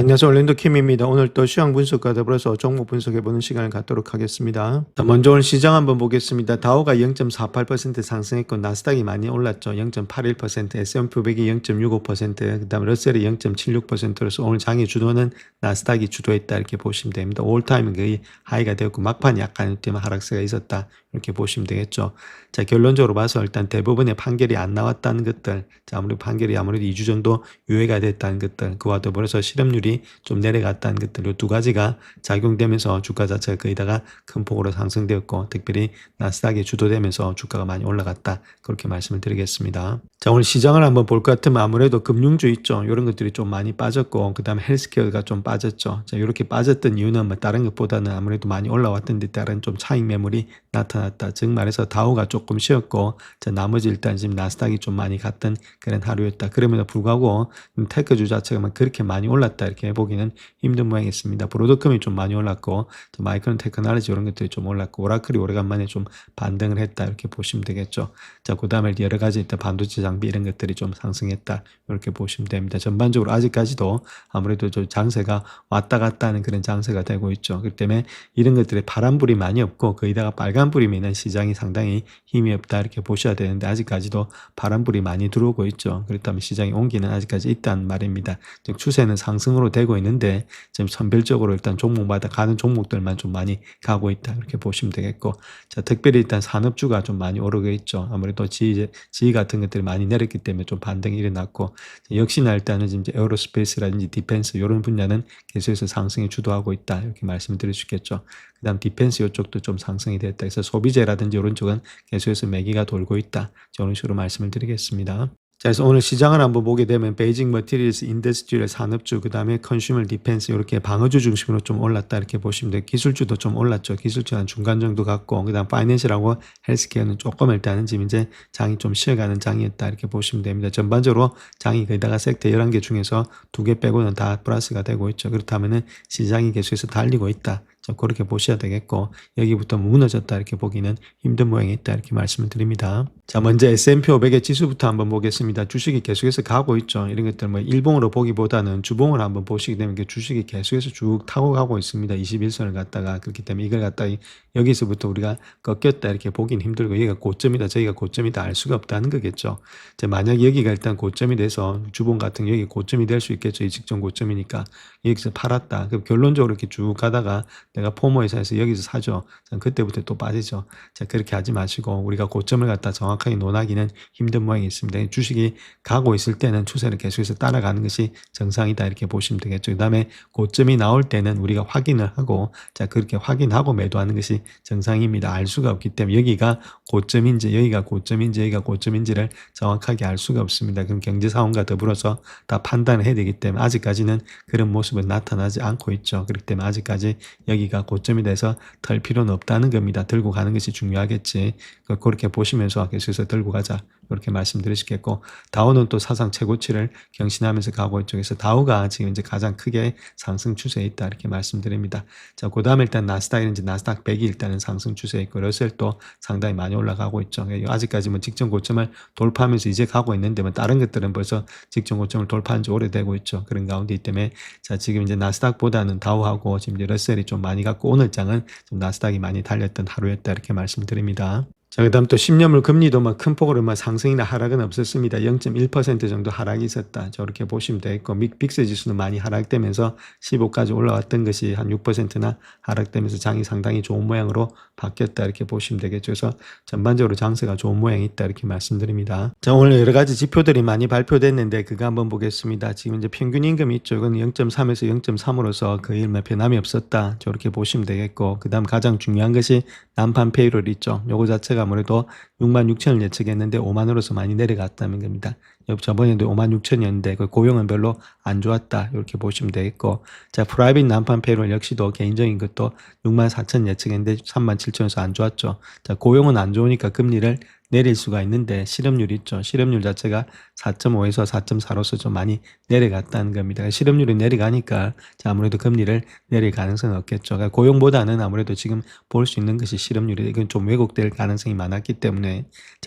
안녕하세요. 올랜도 킴입니다. 오늘 또 시황 분석과 더불어서 종목 분석해보는 시간을 갖도록 하겠습니다. 자, 먼저 오늘 시장 한번 보겠습니다. 다우가 0.48% 상승했고 나스닥이 많이 올랐죠. 0.81%, S&P 500이 0.65%, 그 다음에 러셀이 0.76%로서 오늘 장의 주도는 나스닥이 주도했다 이렇게 보시면 됩니다. 올타임은 거의 하이가 되었고 막판이 약간 때문에 하락세가 있었다 이렇게 보시면 되겠죠. 자, 결론적으로 봐서 일단 대부분의 판결이 안 나왔다는 것들, 자, 아무래도 판결이 아무래도 2주 정도 유예가 됐다는 것들, 그와 더불어서 실업률이 좀 내려갔다는 것들, 이 두 가지가 작용되면서 주가 자체가 거의다가 큰 폭으로 상승되었고, 특별히 나스닥이 주도되면서 주가가 많이 올라갔다. 그렇게 말씀을 드리겠습니다. 자, 오늘 시장을 한번 볼 것 같으면 아무래도 금융주 있죠. 이런 것들이 좀 많이 빠졌고, 그 다음에 헬스케어가 좀 빠졌죠. 자, 이렇게 빠졌던 이유는 뭐 다른 것보다는 아무래도 많이 올라왔던 데 따른 좀 차익 매물이 나타났다. 즉 말해서 다우가 조금 쉬었고, 자, 나머지 일단 지금 나스닥이 좀 많이 갔던 그런 하루였다. 그럼에도 불구하고 테크주 자체가 막 그렇게 많이 올랐다 이렇게 보기는 힘든 모양이었습니다. 브로드컴이 좀 많이 올랐고, 마이크론 테크놀로지 이런 것들이 좀 올랐고, 오라클이 오래간만에 좀 반등을 했다 이렇게 보시면 되겠죠. 자, 그 다음에 여러 가지 일단 반도체 장비 이런 것들이 좀 상승했다 이렇게 보시면 됩니다. 전반적으로 아직까지도 아무래도 저 장세가 왔다 갔다 하는 그런 장세가 되고 있죠. 그렇기 때문에 이런 것들이 파란불이 많이 없고 거의다가 빨간불이면 시장이 상당히 힘이 없다 이렇게 보셔야 되는데 아직까지도 파란불이 많이 들어오고 있죠. 그렇다면 시장의 온기는 아직까지 있다는 말입니다. 즉 추세는 상승으로 되고 있는데 지금 선별적으로 일단 종목마다 가는 종목들만 좀 많이 가고 있다 이렇게 보시면 되겠고, 자, 특별히 일단 산업주가 좀 많이 오르고 있죠. 아무래도 지위 같은 것들이 많이 내렸기 때문에 좀 반등이 일어났고, 역시나 일단은 지금 에어로스페이스라든지 디펜스 이런 분야는 계속해서 상승이 주도하고 있다 이렇게 말씀드릴 수 있겠죠. 그 다음 디펜스 이쪽도 좀 상승이 됐다. 그래서 소비재라든지 이런 쪽은 계속해서 매기가 돌고 있다. 이런 식으로 말씀을 드리겠습니다. 자, 그래서 오늘 시장을 한번 보게 되면 베이징 머티리얼스 인더스트리얼 산업주, 그 다음에 컨슈머 디펜스 이렇게 방어주 중심으로 좀 올랐다 이렇게 보시면 돼요. 기술주도 좀 올랐죠. 기술주는 중간 정도 갔고, 그 다음 파이낸셜하고 헬스케어는 조금 일단은 지금 이제 장이 좀 쉬어가는 장이었다 이렇게 보시면 됩니다. 전반적으로 장이 거기다가 섹터 11개 중에서 2개 빼고는 다 플러스가 되고 있죠. 그렇다면은 시장이 계속해서 달리고 있다. 그렇게 보셔야 되겠고, 여기부터 무너졌다 이렇게 보기는 힘든 모양이 있다 이렇게 말씀을 드립니다. 자, 먼저 S&P 500의 지수부터 한번 보겠습니다. 주식이 계속해서 가고 있죠. 이런 것들 뭐 일봉으로 보기보다는 주봉을 한번 보시게 되면 주식이 계속해서 쭉 타고 가고 있습니다. 21선을 갖다가. 그렇기 때문에 이걸 갖다가 여기서부터 우리가 꺾였다 이렇게 보기는 힘들고, 여기가 고점이다 저기가 고점이다 알 수가 없다는 거겠죠. 자, 만약 여기가 일단 고점이 돼서 주봉 같은 여기 고점이 될 수 있겠죠. 이 직전 고점이니까 여기서 팔았다. 그럼 결론적으로 이렇게 쭉 가다가 내가 포모 회사에서 여기서 사죠. 그때부터 또 빠지죠. 자, 그렇게 하지 마시고 우리가 고점을 갖다 정확하게 논하기는 힘든 모양이 있습니다. 주식이 가고 있을 때는 추세를 계속해서 따라가는 것이 정상이다 이렇게 보시면 되겠죠. 그 다음에 고점이 나올 때는 우리가 확인을 하고, 자, 그렇게 확인하고 매도하는 것이 정상입니다. 알 수가 없기 때문에 여기가 고점인지 여기가 고점인지 여기가 고점인지를 정확하게 알 수가 없습니다. 그럼 경제상황과 더불어서 다 판단을 해야 되기 때문에 아직까지는 그런 모습은 나타나지 않고 있죠. 그렇기 때문에 아직까지 여기가 고점이 돼서 털 필요는 없다는 겁니다. 들고 가는 것이 중요하겠지. 그렇게 보시면서 계속해서 들고 가자. 이렇게 말씀드리시겠고, 다우는 또 사상 최고치를 경신하면서 가고 있죠. 그래서 다우가 지금 이제 가장 크게 상승 추세에 있다 이렇게 말씀드립니다. 자, 그 다음에 일단 나스닥인지 나스닥 100이 일단은 상승 추세에 있고, 러셀도 상당히 많이 올라가고 있죠. 아직까지 뭐 직전 고점을 돌파하면서 이제 가고 있는데 뭐 다른 것들은 벌써 직전 고점을 돌파한 지 오래되고 있죠. 그런 가운데이기 때문에 자, 지금 이제 나스닥보다는 다우하고 지금 이제 러셀이 좀 많이 갔고, 오늘 장은 좀 나스닥이 많이 달렸던 하루였다 이렇게 말씀드립니다. 자, 그 다음 또 10년물 금리도 뭐 큰 폭으로 뭐 상승이나 하락은 없었습니다. 0.1% 정도 하락이 있었다. 저렇게 보시면 되겠고, 빅스 지수는 많이 하락되면서 15까지 올라왔던 것이 한 6%나 하락되면서 장이 상당히 좋은 모양으로 바뀌었다 이렇게 보시면 되겠죠. 그래서 전반적으로 장세가 좋은 모양이 있다 이렇게 말씀드립니다. 자, 오늘 여러 가지 지표들이 많이 발표됐는데 그거 한번 보겠습니다. 지금 이제 평균 임금이 있죠. 이건 0.3에서 0.3으로서 거의 얼마 변함이 없었다. 저렇게 보시면 되겠고, 그 다음 가장 중요한 것이 난판 페이롤 있죠. 요거 자체가 아무래도 6만 6천을 예측했는데 5만으로서 많이 내려갔다는 겁니다. 저번에도 5만 6천이었는데 그 고용은 별로 안 좋았다 이렇게 보시면 되겠고, 자, 프라이빗 난판 페이롤 역시도 개인적인 것도 6만 4천 예측했는데 3만 7천에서 안 좋았죠. 자, 고용은 안 좋으니까 금리를 내릴 수가 있는데 실업률 있죠. 실업률 자체가 4.5에서 4.4로서 좀 많이 내려갔다는 겁니다. 실업률이 내려가니까 아무래도 금리를 내릴 가능성은 없겠죠. 그러니까 고용보다는 아무래도 지금 볼 수 있는 것이 실업률이 이건 좀 왜곡될 가능성이 많았기 때문에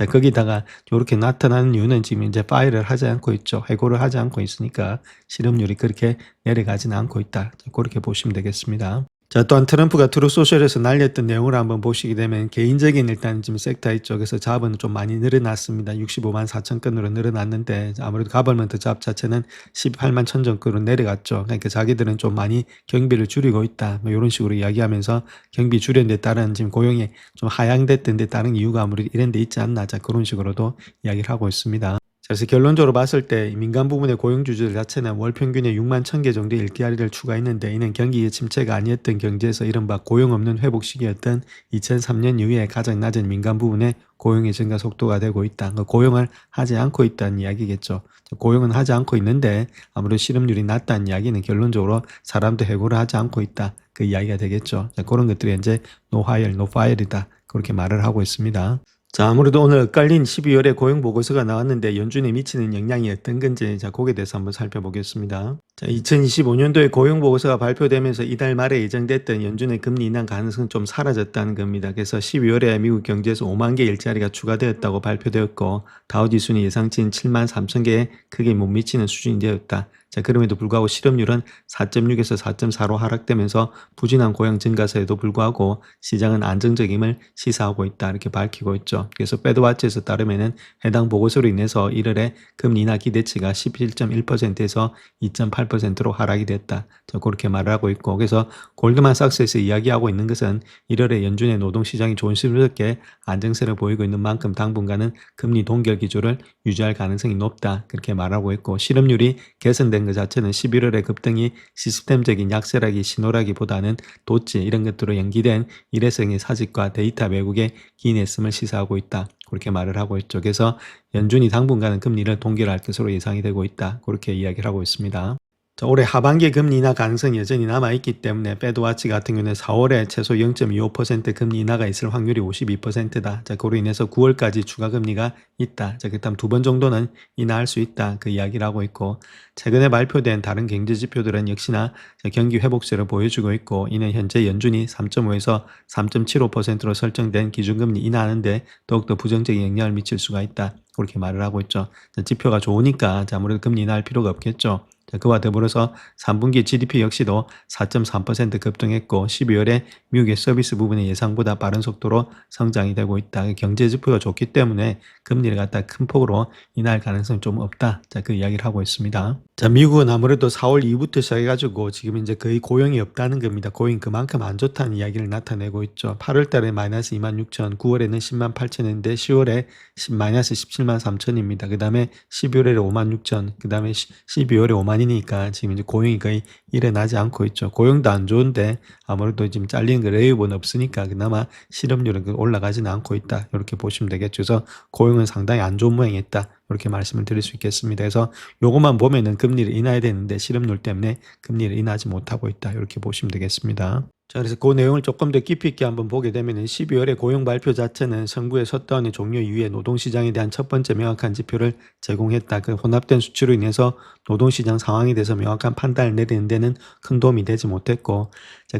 거기다가 이렇게 나타나는 이유는 지금 이제 파이를 하지 않고 있죠. 해고를 하지 않고 있으니까 실업률이 그렇게 내려가지는 않고 있다. 그렇게 보시면 되겠습니다. 또한 트럼프가 트루소셜에서 날렸던 내용을 한번 보시게 되면 개인적인 일단 지금 섹터 쪽에서 잡은 좀 많이 늘어났습니다. 65만 4천 건으로 늘어났는데 아무래도 가버먼트 잡 자체는 18만 1천 건으로 내려갔죠. 그러니까 자기들은 좀 많이 경비를 줄이고 있다. 뭐 이런 식으로 이야기하면서 경비 줄인 데 따른 지금 고용이 좀 하향됐던 데 따른 이유가 아무래도 이런 데 있지 않나. 그런 식으로도 이야기를 하고 있습니다. 그래서 결론적으로 봤을 때 민간 부문의 고용주들 자체는 월 평균에 6만 1천 개 정도의 일자리를 추가했는데 이는 경기의 침체가 아니었던 경제에서 이른바 고용 없는 회복 시기였던 2003년 이후에 가장 낮은 민간 부문의 고용의 증가 속도가 되고 있다. 고용을 하지 않고 있다는 이야기겠죠. 고용은 하지 않고 있는데 아무래도 실업률이 낮다는 이야기는 결론적으로 사람도 해고를 하지 않고 있다. 그 이야기가 되겠죠. 그런 것들이 이제 no hire, no fire이다. 그렇게 말을 하고 있습니다. 아무래도 오늘 엇갈린 12월에 고용보고서가 나왔는데 연준에 미치는 영향이 어떤 건지 거기에 대해서 한번 살펴보겠습니다. 2025년도에 고용보고서가 발표되면서 이달 말에 예정됐던 연준의 금리 인하 가능성은 좀 사라졌다는 겁니다. 그래서 12월에 미국 경제에서 5만 개 일자리가 추가되었다고 발표되었고 다우지수는 예상치인 7만 3천 개에 크게 못 미치는 수준이 되었다. 그럼에도 불구하고 실업률은 4.6에서 4.4로 하락되면서 부진한 고용 증가세에도 불구하고 시장은 안정적임을 시사하고 있다. 이렇게 밝히고 있죠. 그래서 패드와치에서 따르면은 해당 보고서로 인해서 1월에 금리 인하 기대치가 11.1%에서 2.8%로 하락이 됐다. 그렇게 말을 하고 있고 그래서 골드만삭스에서 이야기하고 있는 것은 1월에 연준의 노동시장이 조심스럽게 안정세를 보이고 있는 만큼 당분간은 금리 동결 기조를 유지할 가능성이 높다. 그렇게 말하고 있고 실업률이 개선된 것 자체는 11월의 급등이 시스템적인 약세라기 신호라기보다는 도치 이런 것들로 연기된 일회성의 사직과 데이터 왜곡에 기인했음을 시사하고 있다. 그렇게 말을 하고 있죠. 그래서 연준이 당분간은 금리를 동결할 것으로 예상이 되고 있다. 그렇게 이야기를 하고 있습니다. 올해 하반기 금리 인하 가능성이 여전히 남아있기 때문에 패드와치 같은 경우는 4월에 최소 0.25% 금리 인하가 있을 확률이 52%다. 그로 인해서 9월까지 추가 금리가 있다. 그다음 2번 정도는 인하할 수 있다. 그 이야기를 하고 있고 최근에 발표된 다른 경제 지표들은 역시나 경기 회복세를 보여주고 있고 이는 현재 연준이 3.5에서 3.75%로 설정된 기준금리 인하하는데 더욱더 부정적인 영향을 미칠 수가 있다. 그렇게 말을 하고 있죠. 지표가 좋으니까 아무래도 금리 인하할 필요가 없겠죠. 그와 더불어서 3분기 GDP 역시도 4.3% 급등했고 12월에 미국의 서비스 부분의 예상보다 빠른 속도로 성장이 되고 있다. 경제 지표가 좋기 때문에 금리를 갖다 큰 폭으로 인하할 가능성이 좀 없다. 그 이야기를 하고 있습니다. 미국은 아무래도 4월 이후부터 시작해가지고 지금 이제 거의 고용이 없다는 겁니다. 고용이 그만큼 안 좋다는 이야기를 나타내고 있죠. 8월 달에 마이너스 2만 6천, 9월에는 10만 8천인데 10월에 마이너스 17만 3천입니다. 그 다음에 11월에 5만 6천, 그 다음에 12월에 5만이니까 지금 이제 고용이 거의 일어나지 않고 있죠. 고용도 안 좋은데 아무래도 지금 잘리는 거 레이업은 없으니까 그나마 실업률은 올라가지는 않고 있다. 이렇게 보시면 되겠죠. 그래서 고용은 상당히 안 좋은 모양이었다. 이렇게 말씀을 드릴 수 있겠습니다. 그래서 요것만 보면은 금리를 인하해야 되는데 실업률 때문에 금리를 인하하지 못하고 있다. 이렇게 보시면 되겠습니다. 그래서 그 내용을 조금 더 깊이 있게 한번 보게 되면 12월의 고용 발표 자체는 정부의 셧다운의 종료 이후에 노동시장에 대한 첫 번째 명확한 지표를 제공했다. 그 혼합된 수치로 인해서 노동시장 상황에 대해서 명확한 판단을 내리는 데는 큰 도움이 되지 못했고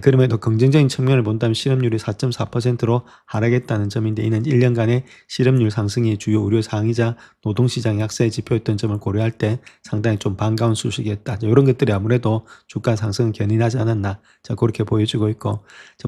그럼에도 긍정적인 측면을 본다면 실업률이 4.4%로 하락했다는 점인데 이는 1년간의 실업률 상승이 주요 우려사항이자 노동시장 약세의 지표였던 점을 고려할 때 상당히 좀 반가운 소식이었다. 이런 것들이 아무래도 주가 상승을 견인하지 않았나 그렇게 보여지고 있고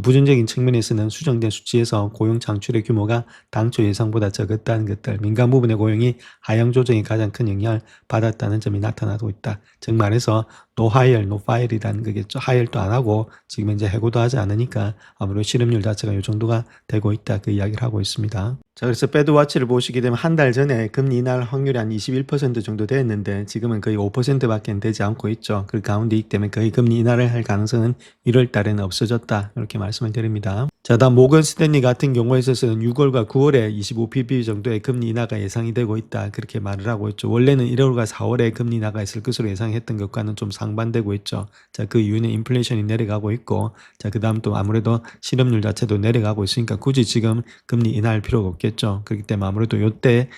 부정적인 측면에서는 수정된 수치에서 고용 창출의 규모가 당초 예상보다 적었다는 것들 민간 부분의 고용이 하향 조정이 가장 큰 영향을 받았다는 점이 나타나고 있다. 즉 말해서 no hire, no fire이라는 거겠죠. hire도 안 하고 지금 이제 해고도 하지 않으니까 아무래도 실업률 자체가 이 정도가 되고 있다. 그 이야기를 하고 있습니다. 그래서 패드와치를 보시게 되면 한 달 전에 금리 인하할 확률이 한 21% 정도 됐는데 지금은 거의 5%밖에 되지 않고 있죠. 그 가운데 있기 때문에 거의 금리 인하를 할 가능성은 1월 달에는 없어졌다. 이렇게 말씀을 드립니다. 자, 다음 모건 스탠리 같은 경우에 있어서는 6월과 9월에 25pp 정도의 금리 인하가 예상이 되고 있다. 그렇게 말을 하고 있죠. 원래는 1월과 4월에 금리 인하가 있을 것으로 예상했던 것과는 좀 상반되고 있죠. 자, 그 이유는 인플레이션이 내려가고 있고, 자, 그 다음 또 아무래도 실업률 자체도 내려가고 있으니까 굳이 지금 금리 인하할 필요가 없겠죠. 그렇기 때문에 아무래도 요때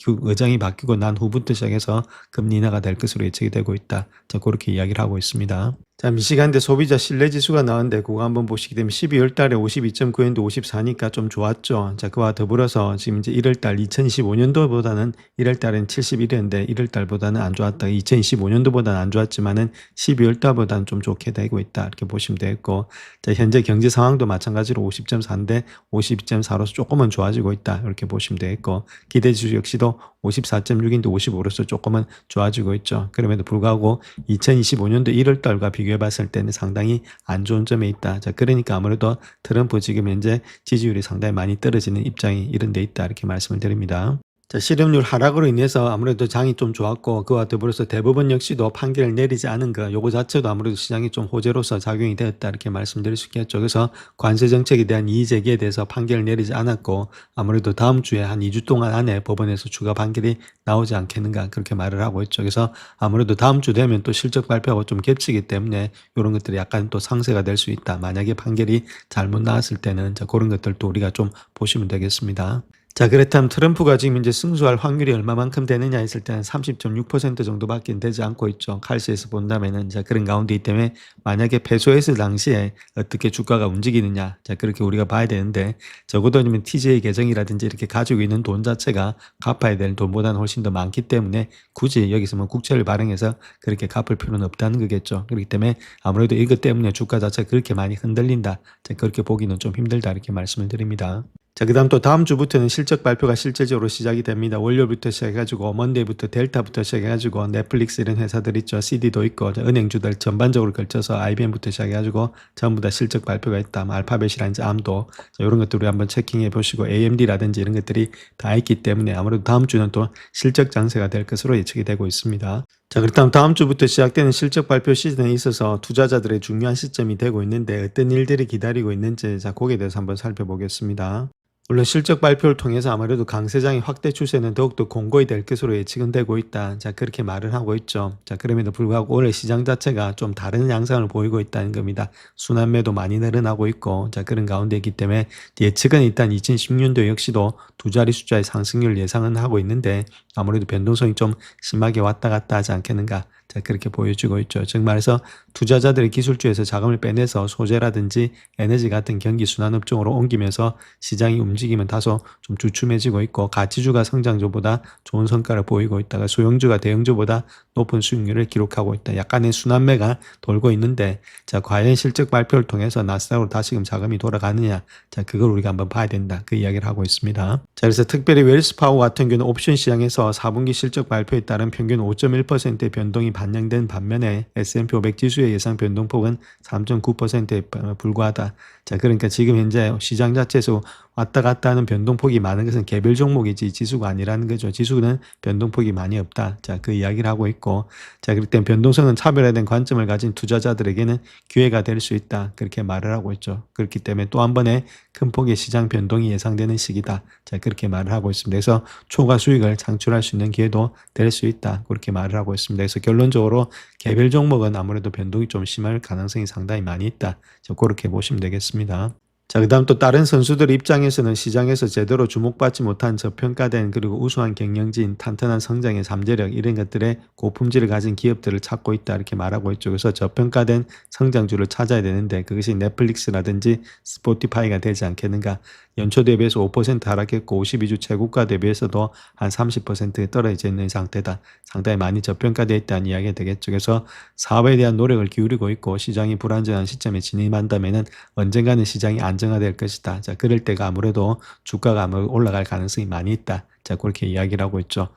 의장이 바뀌고 난 후부터 시작해서 금리 인하가 될 것으로 예측이 되고 있다. 자, 그렇게 이야기를 하고 있습니다. 자, 미시간대 소비자 신뢰지수가 나왔는데 그거 한번 보시게 되면 12월 달에 52.9였는데 54니까 좀 좋았죠. 자, 그와 더불어서 지금 이제 1월 달 2025년도보다는 1월 달엔 71이었는데 1월 달보다는 안 좋았다. 2025년도보다는 안 좋았지만은 12월 달보다는 좀 좋게 되고 있다. 이렇게 보시면 되겠고. 자, 현재 경제 상황도 마찬가지로 50.4인데 52.4로서 조금은 좋아지고 있다. 이렇게 보시면 되겠고. 기대지수 역시도 54.6인데 55로서 조금은 좋아지고 있죠. 그럼에도 불구하고 2025년도 1월 달과 비교해 봤을 때는 상당히 안 좋은 점에 있다. 자, 그러니까 아무래도 트럼프 지금 현재 지지율이 상당히 많이 떨어지는 입장이 이런 데 있다. 이렇게 말씀을 드립니다. 자, 실업률 하락으로 인해서 아무래도 장이 좀 좋았고 그와 더불어서 대법원 역시도 판결을 내리지 않은 거 요거 자체도 아무래도 시장이 좀 호재로서 작용이 되었다 이렇게 말씀드릴 수 있겠죠. 그래서 관세 정책에 대한 이의 제기에 대해서 판결을 내리지 않았고 아무래도 다음 주에 한 2주 동안 안에 법원에서 추가 판결이 나오지 않겠는가 그렇게 말을 하고 있죠. 그래서 아무래도 다음 주 되면 또 실적 발표하고 좀 겹치기 때문에 이런 것들이 약간 또 상쇄가 될 수 있다. 만약에 판결이 잘못 나왔을 때는 자, 그런 것들도 우리가 좀 보시면 되겠습니다. 자, 그렇다면 트럼프가 지금 이제 승수할 확률이 얼마만큼 되느냐 했을 때는 30.6% 정도밖에 되지 않고 있죠. 칼시에서 본다면은. 자, 그런 가운데 때문에 만약에 패소했을 당시에 어떻게 주가가 움직이느냐. 자, 그렇게 우리가 봐야 되는데 적어도 아니면 TJ 계정이라든지 이렇게 가지고 있는 돈 자체가 갚아야 될 돈보다는 훨씬 더 많기 때문에 굳이 여기서 뭐 국채를 발행해서 그렇게 갚을 필요는 없다는 거겠죠. 그렇기 때문에 아무래도 이것 때문에 주가 자체가 그렇게 많이 흔들린다. 자, 그렇게 보기는 좀 힘들다. 이렇게 말씀을 드립니다. 자, 그 다음 또 다음 주부터는 실적 발표가 실제적으로 시작이 됩니다. 월요일부터 시작해가지고 먼데이부터 델타부터 시작해가지고 넷플릭스 이런 회사들 있죠. CD도 있고 은행주들 전반적으로 걸쳐서 IBM부터 시작해가지고 전부 다 실적 발표가 있다. 알파벳이라든지 암도 이런 것들을 한번 체킹해 보시고 AMD라든지 이런 것들이 다 있기 때문에 아무래도 다음 주는 또 실적 장세가 될 것으로 예측이 되고 있습니다. 자, 그렇다면 다음 주부터 시작되는 실적 발표 시즌에 있어서 투자자들의 중요한 시점이 되고 있는데 어떤 일들이 기다리고 있는지 자, 거기에 대해서 한번 살펴보겠습니다. 물론 실적 발표를 통해서 아무래도 강세장의 확대 추세는 더욱더 공고히 될 것으로 예측은 되고 있다. 자, 그렇게 말을 하고 있죠. 자, 그럼에도 불구하고 올해 시장 자체가 좀 다른 양상을 보이고 있다는 겁니다. 순환매도 많이 늘어나고 있고, 자, 그런 가운데 있기 때문에 예측은 일단 2010년도 역시도 두 자리 숫자의 상승률 예상은 하고 있는데 아무래도 변동성이 좀 심하게 왔다 갔다 하지 않겠는가. 자, 그렇게 보여주고 있죠. 즉 말해서 투자자들이 기술주에서 자금을 빼내서 소재라든지 에너지 같은 경기 순환업종으로 옮기면서 시장이 움직이면 다소 좀 주춤해지고 있고 가치주가 성장주보다 좋은 성과를 보이고 있다가 소형주가 대형주보다 높은 수익률을 기록하고 있다. 약간의 순환매가 돌고 있는데 자, 과연 실적 발표를 통해서 나스닥으로 다시금 자금이 돌아가느냐. 자, 그걸 우리가 한번 봐야 된다. 그 이야기를 하고 있습니다. 자, 그래서 특별히 웰스파고 같은 경우는 옵션 시장에서 4분기 실적 발표에 따른 평균 5.1%의 변동이 반영된 반면에 S&P 500 지수의 예상 변동폭은 3.9%에 불과하다. 자, 그러니까 지금 현재 시장 자체에서 왔다 갔다 하는 변동폭이 많은 것은 개별 종목이지 지수가 아니라는 거죠. 지수는 변동폭이 많이 없다. 자, 그 이야기를 하고 있고, 자, 그렇기 때문에 변동성은 차별화된 관점을 가진 투자자들에게는 기회가 될 수 있다. 그렇게 말을 하고 있죠. 그렇기 때문에 또 한 번의 큰 폭의 시장 변동이 예상되는 시기다. 자, 그렇게 말을 하고 있습니다. 그래서 초과 수익을 창출할 수 있는 기회도 될 수 있다. 그렇게 말을 하고 있습니다. 그래서 결론적으로 개별 종목은 아무래도 변동이 좀 심할 가능성이 상당히 많이 있다. 자, 그렇게 보시면 되겠습니다. 자, 그 다음 또 다른 선수들 입장에서는 시장에서 제대로 주목받지 못한 저평가된 그리고 우수한 경영진, 탄탄한 성장의 잠재력 이런 것들의 고품질을 가진 기업들을 찾고 있다 이렇게 말하고 있죠. 그래서 저평가된 성장주를 찾아야 되는데 그것이 넷플릭스라든지 스포티파이가 되지 않겠는가. 연초 대비해서 5% 하락했고 52주 최고가 대비해서도 한 30% 떨어져 있는 상태다. 상당히 많이 저평가되어 있다는 이야기가 되겠죠. 그래서 사업에 대한 노력을 기울이고 있고 시장이 불안정한 시점에 진입한다면은 언젠가는 시장이 안정화될 것이다. 자, 그럴 때가 아무래도 주가가 올라갈 가능성이 많이 있다. 자, 그렇게 이야기를 하고 있죠.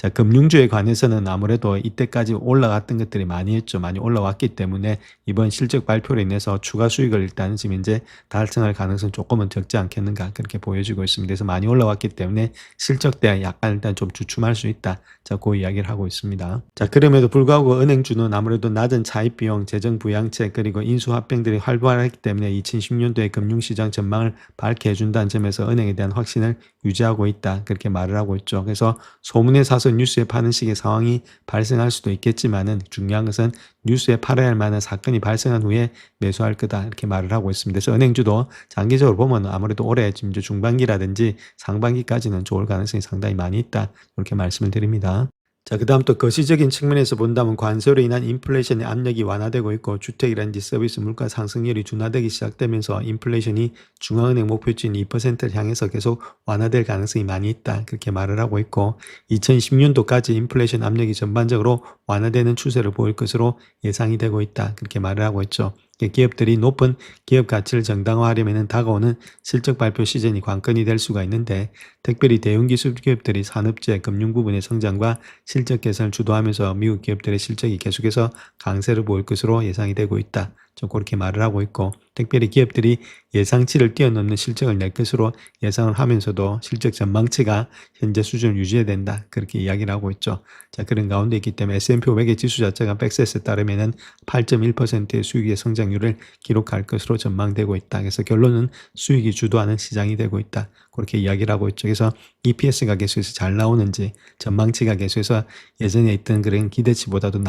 자, 금융주에 관해서는 아무래도 이때까지 올라갔던 것들이 많이 했죠. 많이 올라왔기 때문에 이번 실적 발표로 인해서 추가 수익을 일단 지금 이제 달성할 가능성 조금은 적지 않겠는가 그렇게 보여지고 있습니다. 그래서 많이 올라왔기 때문에 실적 때 약간 일단 좀 주춤할 수 있다. 자, 그 이야기를 하고 있습니다. 자, 그럼에도 불구하고 은행주는 아무래도 낮은 차입 비용, 재정 부양책 그리고 인수 합병들이 활발하기 때문에 2010년도에 금융시장 전망을 밝게 해준다는 점에서 은행에 대한 확신을 유지하고 있다. 그렇게 말을 하고 있죠. 그래서 소문에 사서 뉴스에 파는 식의 상황이 발생할 수도 있겠지만은 중요한 것은 뉴스에 팔아야 할 만한 사건이 발생한 후에 매수할 거다. 이렇게 말을 하고 있습니다. 그래서 은행주도 장기적으로 보면 아무래도 올해 지금 중반기라든지 상반기까지는 좋을 가능성이 상당히 많이 있다. 이렇게 말씀을 드립니다. 자, 그다음 또 거시적인 측면에서 본다면 관세로 인한 인플레이션의 압력이 완화되고 있고 주택이라든지 서비스 물가 상승률이 둔화되기 시작되면서 인플레이션이 중앙은행 목표치인 2%를 향해서 계속 완화될 가능성이 많이 있다. 그렇게 말을 하고 있고 2010년도까지 인플레이션 압력이 전반적으로 완화되는 추세를 보일 것으로 예상이 되고 있다. 그렇게 말을 하고 있죠. 기업들이 높은 기업 가치를 정당화하려면 다가오는 실적 발표 시즌이 관건이 될 수가 있는데 특별히 대형기술 기업들이 산업재, 금융 부분의 성장과 실적 개선을 주도하면서 미국 기업들의 실적이 계속해서 강세를 보일 것으로 예상이 되고 있다. 좀 그렇게 말을 하고 있고 특별히 기업들이 예상치를 뛰어넘는 실적을 낼 것으로 예상을 하면서도 실적 전망치가 현재 수준을 유지해야 된다. 그렇게 이야기를 하고 있죠. 자, 그런 가운데 있기 때문에 S&P 500의 지수 자체가 백셋에 따르면은 8.1%의 수익의 성장률을 기록할 것으로 전망되고 있다. 그래서 결론은 수익이 주도하는 시장이 되고 있다. 그렇게 이야기를 하고 있죠. 그래서 EPS가 계속해서 잘 나오는지 전망치가 계속해서 예전에 있던 그런 기대치보다도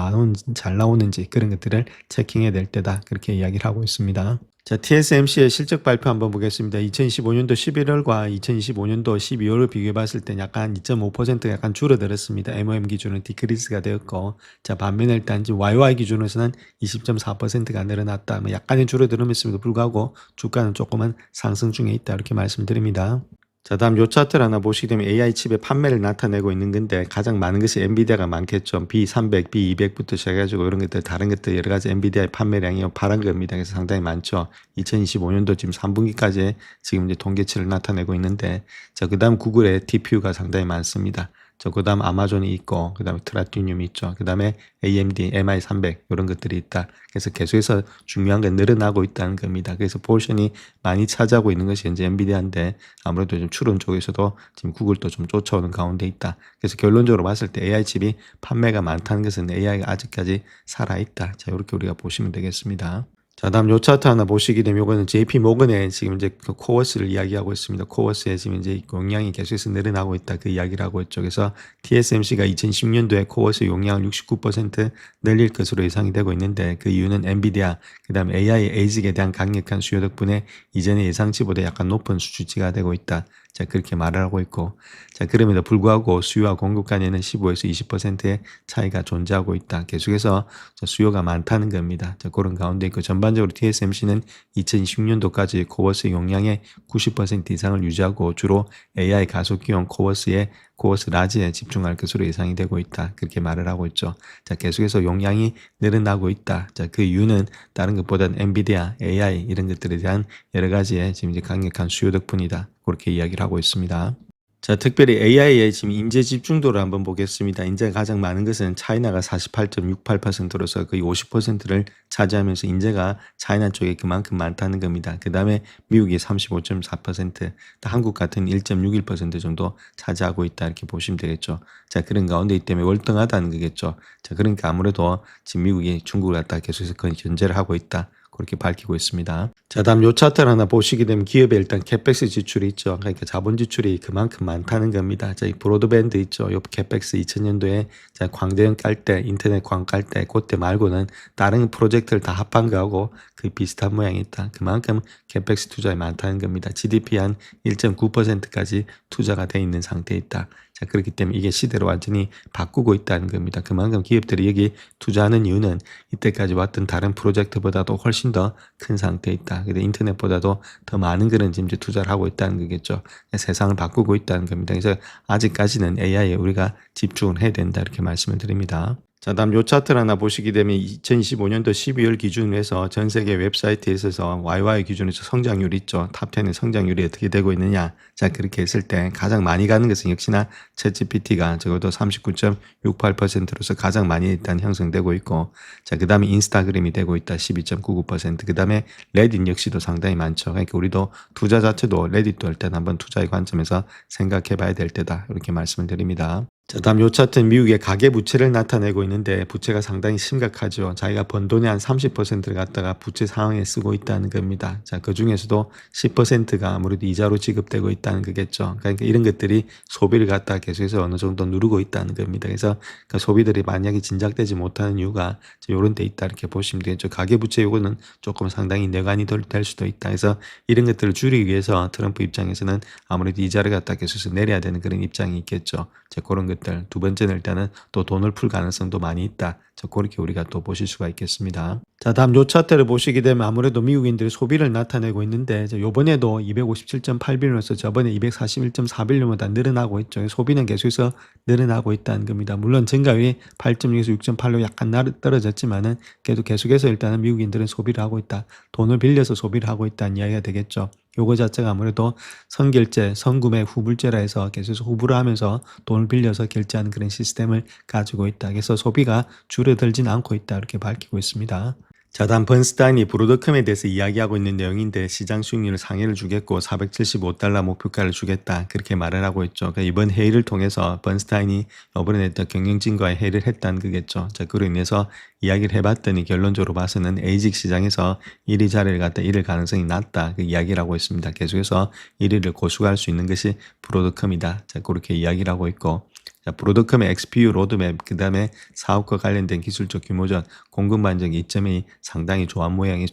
잘 나오는지 그런 것들을 체킹해야 될 때다. 그렇게 이야기를 하고 있습니다. 자, TSMC의 실적 발표 한번 보겠습니다. 2025년도 11월과 2025년도 12월을 비교해 봤을 때 약간 2.5% 약간 줄어들었습니다. MOM 기준은 디크리스가 되었고, 자, 반면에 일단 YY 기준에서는 20.4%가 늘어났다. 뭐 약간의 줄어들음에도 불구하고 주가는 조금은 상승 중에 있다. 이렇게 말씀드립니다. 자, 다음 요 차트를 하나 보시게 되면 AI 칩의 판매를 나타내고 있는 건데 가장 많은 것이 엔비디아가 많겠죠. B300, B200부터 시작해가지고 이런 것들 다른 것들 여러 가지 엔비디아의 판매량이 파란 겁니다. 그래서 상당히 많죠. 2025년도 지금 3분기까지 지금 이제 통계치를 나타내고 있는데 자, 그다음 구글의 TPU가 상당히 많습니다. 그 다음 아마존이 있고, 그 다음에 트라티늄이 있죠. 그 다음에 AMD, MI300 이런 것들이 있다. 그래서 계속해서 중요한 건 늘어나고 있다는 겁니다. 그래서 포션이 많이 차지하고 있는 것이 현재 엔비디아인데 아무래도 좀 추론 쪽에서도 지금 구글도 좀 쫓아오는 가운데 있다. 그래서 결론적으로 봤을 때 AI 칩이 판매가 많다는 것은 AI가 아직까지 살아있다. 자, 이렇게 우리가 보시면 되겠습니다. 자, 다음 요 차트 하나 보시게 되면 요거는 JP 모건의 지금 이제 그 코어스를 이야기하고 있습니다. 코어스에 지금 이제 용량이 계속해서 늘어나고 있다. 그 이야기를 하고 있죠. 그래서 TSMC가 2010년도에 코어스 용량을 69% 늘릴 것으로 예상이 되고 있는데 그 이유는 엔비디아, 그 다음에 AI 에이직에 대한 강력한 수요 덕분에 이전의 예상치보다 약간 높은 수치가 되고 있다. 자, 그렇게 말을 하고 있고, 자, 그럼에도 불구하고 수요와 공급 간에는 15에서 20%의 차이가 존재하고 있다. 계속해서 수요가 많다는 겁니다. 자, 그런 가운데 있고, 전반적으로 TSMC는 2020년도까지 코어스 용량의 90% 이상을 유지하고 주로 AI 가속기용 코어스 라지에 집중할 것으로 예상이 되고 있다. 그렇게 말을 하고 있죠. 자, 계속해서 용량이 늘어나고 있다. 자, 그 이유는 다른 것보다는 엔비디아, AI 이런 것들에 대한 여러 가지의 지금 이제 강력한 수요 덕분이다. 그렇게 이야기를 하고 있습니다. 자, 특별히 AI의 지금 인재 집중도를 한번 보겠습니다. 인재가 가장 많은 것은 차이나가 48.68%로서 거의 50%를 차지하면서 인재가 차이나 쪽에 그만큼 많다는 겁니다. 그 다음에 미국이 35.4%, 한국 같은 1.61% 정도 차지하고 있다 이렇게 보시면 되겠죠. 자, 그런 가운데 있기 때문에 월등하다는 거겠죠. 자, 그러니까 아무래도 지금 미국이 중국을 갖다 계속해서 견제를 하고 있다. 그렇게 밝히고 있습니다. 자, 다음 요 차트를 하나 보시게 되면 기업에 일단 캐펙스 지출이 있죠. 그러니까 자본 지출이 그만큼 많다는 겁니다. 자, 이 브로드밴드 있죠. 요 캐펙스 2000년도에 자, 광대역 깔 때, 인터넷 광 깔 때, 그때 말고는 다른 프로젝트를 다 합한 거하고 거의 비슷한 모양이 있다. 그만큼 캐펙스 투자가 많다는 겁니다. GDP 한 1.9%까지 투자가 돼 있는 상태에 있다. 자, 그렇기 때문에 이게 시대를 완전히 바꾸고 있다는 겁니다. 그만큼 기업들이 여기 투자하는 이유는 이때까지 왔던 다른 프로젝트보다도 훨씬 더 큰 상태에 있다. 근데 인터넷보다도 더 많은 그런 지금 투자를 하고 있다는 거겠죠. 세상을 바꾸고 있다는 겁니다. 그래서 아직까지는 AI에 우리가 집중을 해야 된다 이렇게 말씀을 드립니다. 자, 다음 요 차트를 하나 보시게 되면 2025년도 12월 기준으로 해서 전 세계 웹사이트에 있어서 YY 기준에서 성장률 있죠. 탑10의 성장률이 어떻게 되고 있느냐. 자, 그렇게 했을 때 가장 많이 가는 것은 역시나 챗GPT가 적어도 39.68%로서 가장 많이 일단 형성되고 있고, 자, 그 다음에 인스타그램이 되고 있다. 12.99%. 그 다음에 레딧 역시도 상당히 많죠. 그러니까 우리도 투자 자체도 레딧도 일단 한번 투자의 관점에서 생각해 봐야 될 때다. 이렇게 말씀을 드립니다. 자, 다음 요 차트는 미국의 가계 부채를 나타내고 있는데 부채가 상당히 심각하죠. 자기가 번 돈의 한 30%를 갖다가 부채 상황에 쓰고 있다는 겁니다. 자, 그 중에서도 10%가 아무래도 이자로 지급되고 있다는 거겠죠. 그러니까 이런 것들이 소비를 갖다가 계속해서 어느 정도 누르고 있다는 겁니다. 그래서 그 소비들이 만약에 진작되지 못하는 이유가 이런 데 있다 이렇게 보시면 되겠죠. 가계 부채 요거는 조금 상당히 내관이 될 수도 있다. 그래서 이런 것들을 줄이기 위해서 트럼프 입장에서는 아무래도 이자를 갖다 계속해서 내려야 되는 그런 입장이 있겠죠. 자, 그런 것들. 두 번째는 일단은 또 돈을 풀 가능성도 많이 있다. 자, 그렇게 우리가 또 보실 수가 있겠습니다. 자, 다음 요 차트를 보시게 되면 아무래도 미국인들이 소비를 나타내고 있는데 요번에도 257.8빌리언에서 저번에 241.4빌리언보다 늘어나고 있죠. 소비는 계속해서 늘어나고 있다는 겁니다. 물론 증가율이 8.6에서 6.8로 약간 떨어졌지만은 그래도 계속해서 일단은 미국인들은 소비를 하고 있다. 돈을 빌려서 소비를 하고 있다는 이야기가 되겠죠. 요거 자체가 아무래도 선결제, 선구매, 후불제라 해서 계속해서 후불을 하면서 돈을 빌려서 결제하는 그런 시스템을 가지고 있다. 그래서 소비가 줄어들진 않고 있다. 이렇게 밝히고 있습니다. 자, 다음 번스타인이 브로드컴에 대해서 이야기하고 있는 내용인데 시장 수익률을 상회를 주겠고 475달러 목표가를 주겠다. 그렇게 말을 하고 있죠. 그러니까 이번 회의를 통해서 번스타인이 이번에 했던 경영진과의 회의를 했다는 거겠죠. 자, 그로 인해서 이야기를 해봤더니 결론적으로 봐서는 에이직 시장에서 1위 자리를 갖다 잃을 가능성이 낮다. 그 이야기를 하고 있습니다. 계속해서 1위를 고수할 수 있는 것이 브로드컴이다. 자, 그렇게 이야기를 하고 있고. 자, 브로드컴의 XPU 로드맵, 그 다음에 사업과 관련된 기술적 규모전, 공급 만족 이점이 상당히 좋은 모양이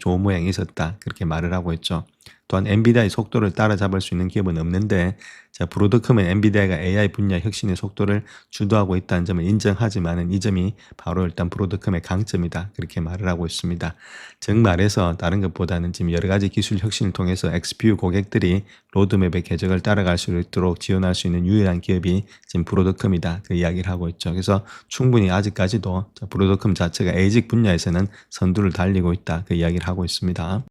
있었다. 그렇게 말을 하고 있죠. 또한 엔비디아의 속도를 따라잡을 수 있는 기업은 없는데, 자, 브로드컴은 엔비디아가 AI 분야 혁신의 속도를 주도하고 있다는 점을 인정하지만은 이 점이 바로 일단 브로드컴의 강점이다. 그렇게 말을 하고 있습니다. 즉 말해서 다른 것보다는 지금 여러 가지 기술 혁신을 통해서 XPU 고객들이 로드맵의 궤적을 따라갈 수 있도록 지원할 수 있는 유일한 기업이 지금 브로드컴이다. 그 이야기를 하고 있죠. 그래서 충분히 아직까지도 브로드컴 자체가 에이직 분야에서는 선두를 달리고 있다. 그 이야기를 하고 있습니다.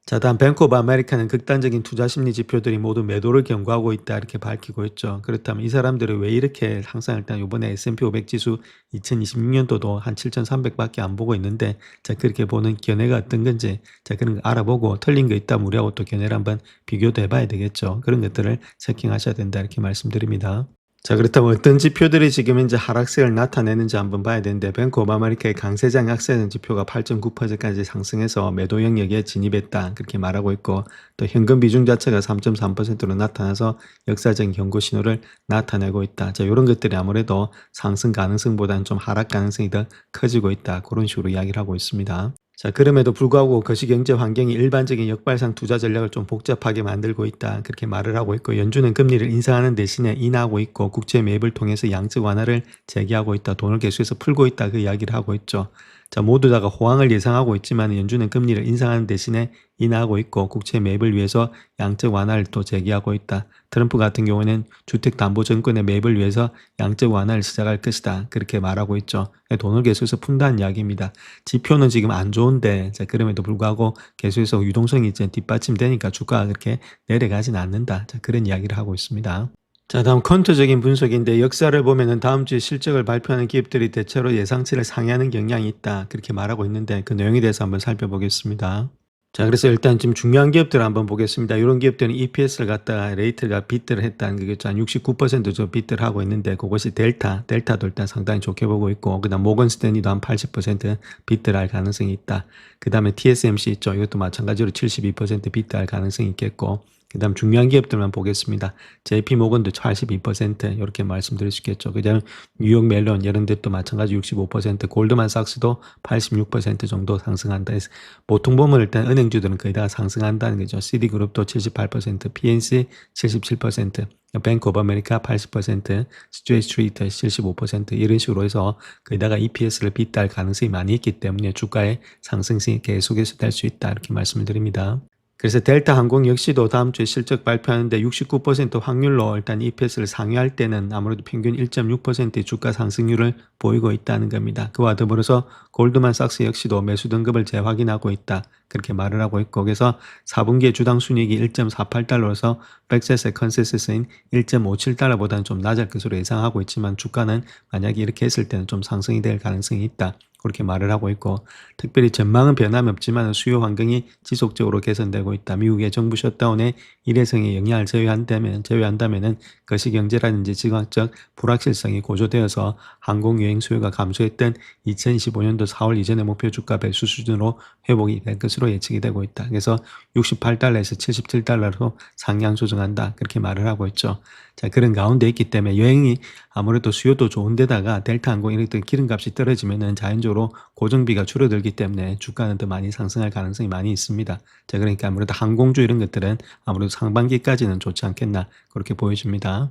자, 다음 뱅크 오브 아메리카는 극단적인 투자 심리 지표들이 모두 매도를 경고하고 있다 이렇게 밝히고 있죠. 그렇다면 이 사람들이 왜 이렇게 항상 일단 이번에 S&P 500 지수 2026년도도 한 7,300밖에 안 보고 있는데 자, 그렇게 보는 견해가 어떤 건지 자, 그런 거 알아보고 틀린 거 있다면 우리하고 또 견해를 한번 비교도 해봐야 되겠죠. 그런 것들을 체킹하셔야 된다 이렇게 말씀드립니다. 자, 그렇다면 어떤 지표들이 지금 이제 하락세를 나타내는지 한번 봐야 되는데 뱅크 오브 아메리카의 강세장 약세는 지표가 8.9%까지 상승해서 매도 영역에 진입했다 그렇게 말하고 있고 또 현금 비중 자체가 3.3%로 나타나서 역사적인 경고 신호를 나타내고 있다. 자, 이런 것들이 아무래도 상승 가능성보다는 좀 하락 가능성이 더 커지고 있다. 그런 식으로 이야기를 하고 있습니다. 자, 그럼에도 불구하고 거시경제 환경이 일반적인 역발상 투자 전략을 좀 복잡하게 만들고 있다. 그렇게 말을 하고 있고 연준은 금리를 인상하는 대신에 인하하고 있고 국채 매입을 통해서 양적 완화를 재개하고 있다. 돈을 계속해서 풀고 있다. 그 이야기를 하고 있죠. 자, 모두 다가 호황을 예상하고 있지만 연준은 금리를 인상하는 대신에 인하하고 있고 국채 매입을 위해서 양적 완화를 또 재개하고 있다. 트럼프 같은 경우는 주택담보증권의 매입을 위해서 양적 완화를 시작할 것이다. 그렇게 말하고 있죠. 돈을 계속해서 푼다는 이야기입니다. 지표는 지금 안 좋은데 자, 그럼에도 불구하고 계속해서 유동성이 이제 뒷받침되니까 주가가 그렇게 내려가진 않는다. 자, 그런 이야기를 하고 있습니다. 자, 다음 퀀트적인 분석인데 역사를 보면은 다음 주에 실적을 발표하는 기업들이 대체로 예상치를 상회하는 경향이 있다. 그렇게 말하고 있는데 그 내용에 대해서 한번 살펴보겠습니다. 자, 그래서 일단 지금 중요한 기업들을 한번 보겠습니다. 이런 기업들은 EPS를 갖다가 레이트가 비트를 했다는 거겠죠. 한 69%저 비트를 하고 있는데 그것이 델타도 일단 상당히 좋게 보고 있고 그다음 모건 스탠리도 한 80% 비트를 할 가능성이 있다. 그다음에 TSMC 있죠. 이것도 마찬가지로 72% 비트할 가능성이 있겠고 그 다음 중요한 기업들만 보겠습니다. JP모건도 82% 이렇게 말씀드릴 수 있겠죠. 그 다음 뉴욕 멜론 이런 데도 마찬가지 65% 골드만삭스도 86% 정도 상승한다 해서 보통 보면 일단 은행주들은 거의 다 상승한다는 거죠. 시디그룹도 78%, PNC 77%, 뱅크 오브 아메리카 80%, 스트레이트 75% 이런 식으로 해서 거기다가 EPS를 비트할 가능성이 많이 있기 때문에 주가의 상승성이 계속해서 될 수 있다 이렇게 말씀을 드립니다. 그래서 델타 항공 역시도 다음 주에 실적 발표하는데 69% 확률로 일단 EPS를 상회할 때는 아무래도 평균 1.6%의 주가 상승률을 보이고 있다는 겁니다. 그와 더불어서 골드만삭스 역시도 매수 등급을 재확인하고 있다. 그렇게 말을 하고 있고, 그래서 4분기의 주당 순이익이 1.48달러로서 백셋의 컨센서스인 1.57달러보다는 좀 낮을 것으로 예상하고 있지만 주가는 만약에 이렇게 했을 때는 좀 상승이 될 가능성이 있다. 그렇게 말을 하고 있고, 특별히 전망은 변함이 없지만 수요 환경이 지속적으로 개선되고 있다. 미국의 정부 셧다운의 일회성의 영향을 제외한다면은 거시경제라든지 지정학적 불확실성이 고조되어서 항공여행 수요가 감소했던 2025년도 4월 이전의 목표 주가 배수 수준으로 회복이 될 것으로 예측이 되고 있다. 그래서 68달러에서 77달러로 상향 조정한다. 그렇게 말을 하고 있죠. 자, 그런 가운데 있기 때문에 여행이 아무래도 수요도 좋은데다가 델타 항공 이렇게 기름값이 떨어지면은 자연적으로 고정비가 줄어들기 때문에 주가는 더 많이 상승할 가능성이 많이 있습니다. 자, 그러니까 아무래도 항공주 이런 것들은 아무래도 상반기까지는 좋지 않겠나 그렇게 보여집니다.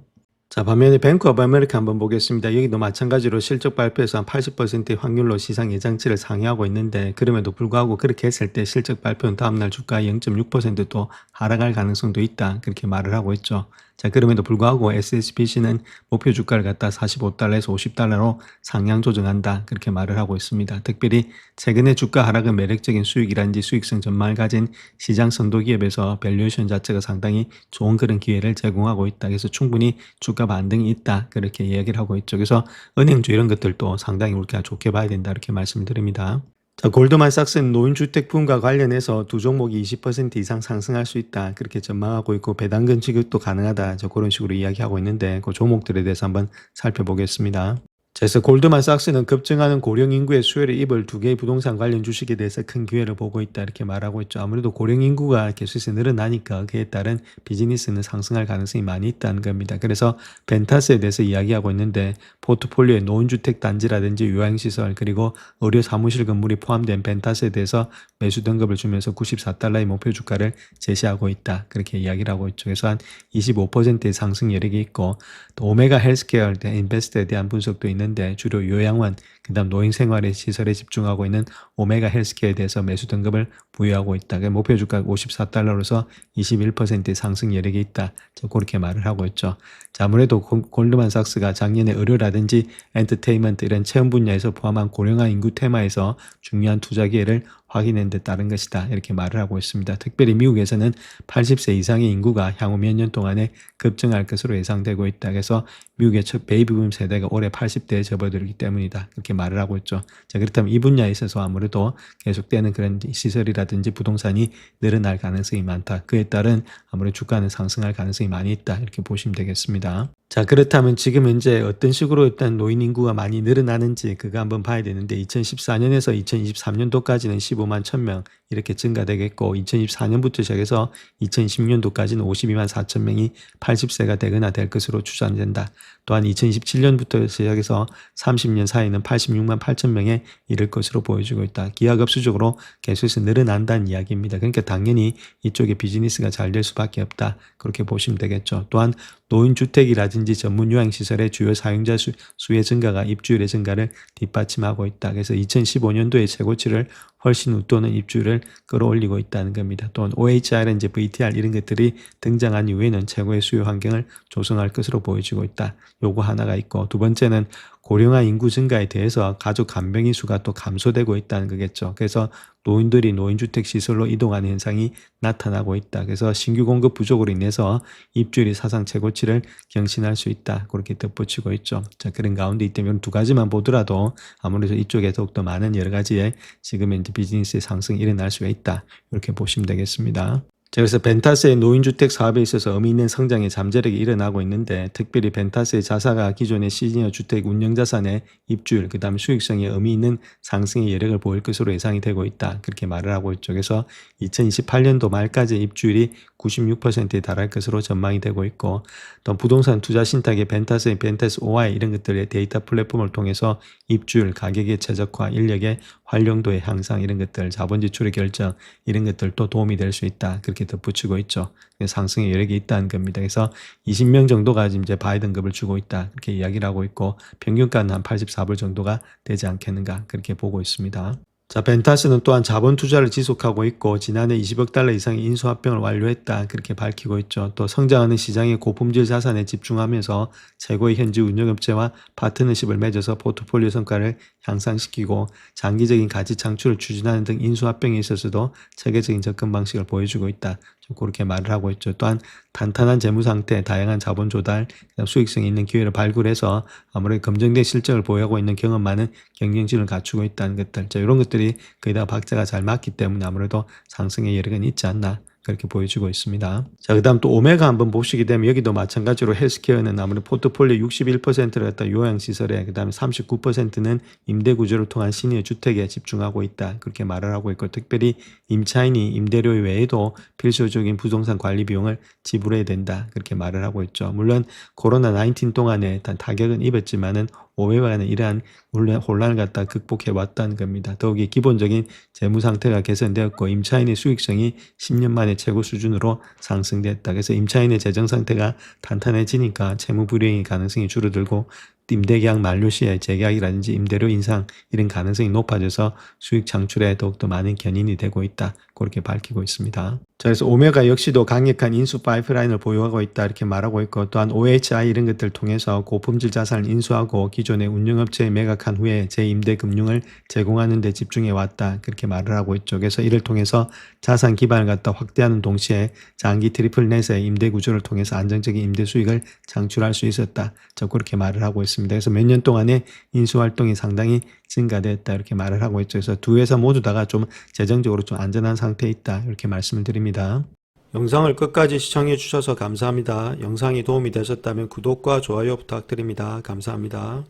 자, 반면에 뱅크 오브 아메리카 한번 보겠습니다. 여기도 마찬가지로 실적 발표에서 한 80%의 확률로 시장 예상치를 상회하고 있는데, 그럼에도 불구하고 그렇게 했을 때 실적 발표는 다음날 주가 0.6%또 하락할 가능성도 있다. 그렇게 말을 하고 있죠. 자, 그럼에도 불구하고 SSBC는 목표 주가를 갖다 45달러에서 50달러로 상향 조정한다. 그렇게 말을 하고 있습니다. 특별히 최근에 주가 하락은 매력적인 수익이라든지 수익성 전망을 가진 시장 선도 기업에서 밸류에이션 자체가 상당히 좋은 그런 기회를 제공하고 있다. 그래서 충분히 주가 반등이 있다. 그렇게 이야기를 하고 있죠. 그래서 은행주 이런 것들도 상당히 우리가 좋게 봐야 된다. 이렇게 말씀을 드립니다. 자, 골드만삭스는 노인주택 붐과 관련해서 두 종목이 20% 이상 상승할 수 있다. 그렇게 전망하고 있고, 배당금 지급도 가능하다. 그런 식으로 이야기하고 있는데, 그 종목들에 대해서 한번 살펴보겠습니다. 그래서 골드만삭스는 급증하는 고령 인구의 수혜를 입을 두 개의 부동산 관련 주식에 대해서 큰 기회를 보고 있다. 이렇게 말하고 있죠. 아무래도 고령 인구가 계속해서 늘어나니까 그에 따른 비즈니스는 상승할 가능성이 많이 있다는 겁니다. 그래서 벤타스에 대해서 이야기하고 있는데, 포트폴리오에 노인주택 단지라든지 요양시설 그리고 의료 사무실 건물이 포함된 벤타스에 대해서 매수 등급을 주면서 94달러의 목표 주가를 제시하고 있다. 그렇게 이야기를 하고 있죠. 그래서 한 25%의 상승 여력이 있고, 또 오메가 헬스케어 인베스트에 대한 분석도 있는데, 주로 요양원, 그다음 노인 생활의 시설에 집중하고 있는 오메가 헬스케어에 대해서 매수 등급을 부여하고 있다. 목표 주가 54달러로서 21%의 상승 여력이 있다. 그렇게 말을 하고 있죠. 자, 아무래도 골드만삭스가 작년에 의료라든지 엔터테인먼트 이런 체험 분야에서 포함한 고령화 인구 테마에서 중요한 투자 기회를 확인한 데 따른 것이다. 이렇게 말을 하고 있습니다. 특별히 미국에서는 80세 이상의 인구가 향후 몇 년 동안에 급증할 것으로 예상되고 있다. 그래서 미국의 첫 베이비붐 세대가 올해 80대에 접어들기 때문이다. 그렇게 말을 하고 있죠. 자, 그렇다면 이 분야에 있어서 아무래도 계속되는 그런 시설이라든지 부동산이 늘어날 가능성이 많다. 그에 따른 아무래도 주가는 상승할 가능성이 많이 있다. 이렇게 보시면 되겠습니다. 자, 그렇다면 지금 현재 어떤 식으로 일단 노인 인구가 많이 늘어나는지 그거 한번 봐야 되는데, 2014년에서 2023년도까지는 15만 1000명 이렇게 증가되겠고, 2024년부터 시작해서 2020년도까지는 52만 4천 명이 80세가 되거나 될 것으로 추산된다. 또한 2027년부터 시작해서 30년 사이에는 86만 8천 명에 이를 것으로 보여지고 있다. 기하급수적으로 계속해서 늘어난다는 이야기입니다. 그러니까 당연히 이쪽에 비즈니스가 잘 될 수밖에 없다. 그렇게 보시면 되겠죠. 또한 노인주택이라든지 전문 요양시설의 주요 사용자 수의 증가가 입주율의 증가를 뒷받침하고 있다. 그래서 2015년도의 최고치를 훨씬 웃도는 입주율을 끌어올리고 있다는 겁니다. 또한 OHR인지 VTR 이런 것들이 등장한 이후에는 최고의 수요 환경을 조성할 것으로 보여지고 있다. 요거 하나가 있고, 두 번째는 고령화 인구 증가에 대해서 가족 간병인 수가 또 감소되고 있다는 거겠죠. 그래서 노인들이 노인주택 시설로 이동하는 현상이 나타나고 있다. 그래서 신규 공급 부족으로 인해서 입주율이 사상 최고치를 경신할 수 있다. 그렇게 덧붙이고 있죠. 자, 그런 가운데 있다면 두 가지만 보더라도 아무래도 이쪽에 더욱더 많은 여러 가지의 지금 현재 비즈니스의 상승이 일어날 수가 있다. 이렇게 보시면 되겠습니다. 자, 그래서 벤타스의 노인주택 사업에 있어서 의미 있는 성장의 잠재력이 일어나고 있는데, 특별히 벤타스의 자사가 기존의 시니어 주택 운영자산의 입주율, 그 다음 수익성에 의미 있는 상승의 여력을 보일 것으로 예상이 되고 있다. 그렇게 말을 하고 있죠. 그래서 2028년도 말까지 입주율이 96%에 달할 것으로 전망이 되고 있고, 또 부동산 투자 신탁의 벤타스의 벤타스 OI 이런 것들의 데이터 플랫폼을 통해서 입주율, 가격의 최적화, 인력의 활용도의 향상 이런 것들, 자본 지출의 결정 이런 것들도 도움이 될 수 있다. 그렇게 덧붙이고 있죠. 상승의 여력이 있다는 겁니다. 그래서 20명 정도가 지금 이제 바이 등급을 주고 있다. 그렇게 이야기를 하고 있고, 평균가는 한 84불 정도가 되지 않겠는가 그렇게 보고 있습니다. 자, 벤타스는 또한 자본 투자를 지속하고 있고 지난해 20억 달러 이상의 인수합병을 완료했다. 그렇게 밝히고 있죠. 또 성장하는 시장의 고품질 자산에 집중하면서 최고의 현지 운영업체와 파트너십을 맺어서 포트폴리오 성과를 향상시키고 장기적인 가치 창출을 추진하는 등 인수합병에 있어서도 체계적인 접근 방식을 보여주고 있다. 좀 그렇게 말을 하고 있죠. 또한 탄탄한 재무 상태, 다양한 자본 조달, 수익성이 있는 기회를 발굴해서 아무래도 검증된 실적을 보유하고 있는 경험 많은 경영진을 갖추고 있다는 것들. 자, 이런 것들이 거의 다 박자가 잘 맞기 때문에 아무래도 상승의 여력은 있지 않나. 그렇게 보여주고 있습니다. 자, 그 다음 또 오메가 한번 보시게 되면 여기도 마찬가지로 헬스케어는 아무래도 포트폴리오 61%를 갖다 요양시설에, 그 다음에 39%는 임대구조를 통한 시니어 주택에 집중하고 있다. 그렇게 말을 하고 있고, 특별히 임차인이 임대료 외에도 필수적인 부동산 관리 비용을 지불해야 된다. 그렇게 말을 하고 있죠. 물론 코로나19 동안에 일단 타격은 입었지만은 오메가는 이러한 혼란을 갖다 극복해 왔다는 겁니다. 더욱이 기본적인 재무 상태가 개선되었고 임차인의 수익성이 10년 만에 최고 수준으로 상승됐다. 그래서 임차인의 재정 상태가 탄탄해지니까 채무 불이행의 가능성이 줄어들고 임대계약 만료 시에 재계약이라든지 임대료 인상 이런 가능성이 높아져서 수익 창출에 더욱더 많은 견인이 되고 있다. 그렇게 밝히고 있습니다. 자, 그래서 오메가 역시도 강력한 인수 파이프라인을 보유하고 있다 이렇게 말하고 있고, 또한 OHI 이런 것들을 통해서 고품질 자산을 인수하고 기존의 운영업체에 매각한 후에 재임대 금융을 제공하는 데 집중해 왔다 그렇게 말을 하고 있죠. 그래서 이를 통해서 자산 기반을 갖다 확대하는 동시에 장기 트리플넷의 임대 구조를 통해서 안정적인 임대 수익을 창출할 수 있었다. 자, 그렇게 말을 하고 있습니다. 그래서 몇 년 동안에 인수 활동이 상당히 증가됐다 이렇게 말을 하고 있죠. 그래서 두 회사 모두 다가 좀 재정적으로 좀 안전한 상태에 있다 이렇게 말씀을 드립니다. 영상을 끝까지 시청해 주셔서 감사합니다. 영상이 도움이 되셨다면 구독과 좋아요 부탁드립니다. 감사합니다.